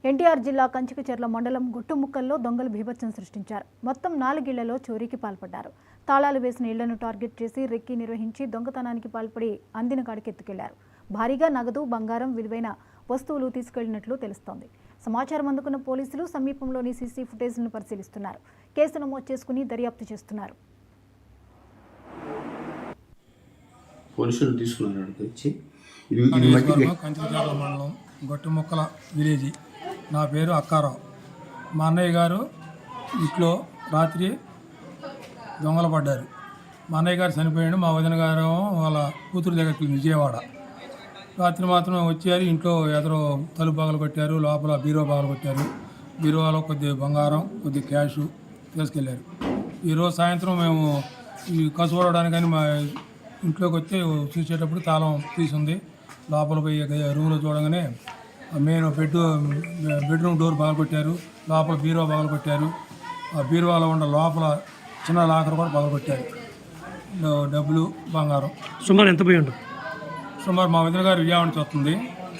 ఎన్టీఆర్ జిల్లా కంచికచర్ల మండలం గుట్టుముక్కల్లో దొంగలు బీభత్సం సృష్టించారు. మొత్తం 4 ఇళ్లలో చోరీకి పాల్పడ్డారు. తాళాలు వేసిన ఇళ్లను టార్గెట్ చేసి రెక్కి నిర్వహించి దొంగతనానికి పాల్పడి అందిన కాడికి ఎత్తుకెళ్లారు. భారీగా నగదు, బంగారం, విలువైన వస్తువులు తీసుకెళ్లినట్లు తెలుస్తోంది. సమాచారం అందుకున్న పోలీసులు సమీపంలోని సీసీ ఫుటేజ్లను పరిశీలిస్తున్నారు. కేసు నమోదు చేసుకుని దర్యాప్తు చేస్తున్నారు. పోలీసులు తీసుకున్నారు. కంచికచర్ల మండలం గొట్టుముక్కల విలేజ్. నా పేరు అక్కారావు. మా అన్నయ్య గారు ఇంట్లో రాత్రి దొంగలు పడ్డారు. మా అన్నయ్య గారు చనిపోయాడు. మా వదిన గారు వాళ్ళ కూతురు దగ్గరికి విజయవాడ. రాత్రి మాత్రం వచ్చారు. ఇంట్లో ఎదురు తలుపు పగలు కొట్టారు, లోపల బీరువా పగలు కొట్టారు. బీరువాలో కొద్ది బంగారం, కొద్ది క్యాషు తీసుకెళ్ళారు. ఈరోజు సాయంత్రం మేము ఈ కసువడానికని మా ఇంట్లోకి వచ్చి చూసేటప్పుడు తాళం తీసుంది. లోపల పోయి రూమ్లో చూడగానే మెయిన్ బెడ్రూమ్ డోర్ పగలగొట్టారు. లోపల బీరువా పగలగొట్టారు. ఆ బీరువాలో ఉన్న లోపల చిన్న లాకర్ కూడా పగలగొట్టారు. డబ్బులు, బంగారం. సుమారు ఎంత పోయి ఉంటుంది? సుమారు మా వదిన గారు విజయవాడ నుంచి వస్తుంది.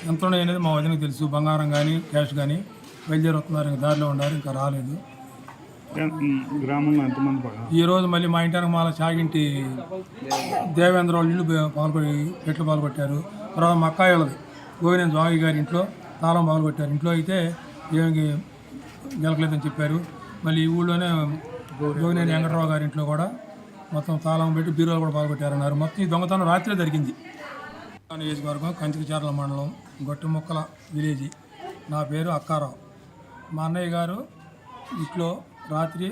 ఎంత ఉన్నాయి అనేది మా వదినకి తెలుసు. బంగారం కానీ క్యాష్ కానీ బయలుదేరి వస్తున్నారు. ఇంకా దారిలో ఉన్నారు, ఇంకా రాలేదు. గ్రామంలో ఎంతమంది? ఈరోజు మళ్ళీ మా ఇంటి మాల చాగింటి దేవేంద్ర వాళ్ళు ఇల్లు పెట్లు పాల్గొట్టారు. తర్వాత మా అక్కాయి వాళ్ళది గోవినేని స్వామి గారి ఇంట్లో తాళం పాల్గొట్టారు. ఇంట్లో అయితే ఏమి గెలకలేదని చెప్పారు. మళ్ళీ ఈ ఊళ్ళోనే గోవినేని వెంకటరావు గారి ఇంట్లో కూడా మొత్తం తాళం పెట్టి బీరువాలు కూడా పాల్గొట్టారన్నారు. మొత్తం ఈ దొంగతనం రాత్రే జరిగింది. నియోజకవర్గం కంచికచర్ల మండలం గొట్టుముక్కల విలేజ్. నా పేరు అక్కారావు. మా అన్నయ్య గారు ఇంట్లో రాత్రి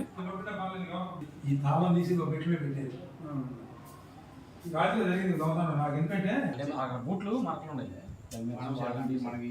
ఈ తాళం తీసి పెట్టిలో పెట్టేది. రాత్రి జరిగింది దొంగతనం. నాకు ఎందుకంటే బూట్లు మార్కులు ఉన్నాయి. మనకి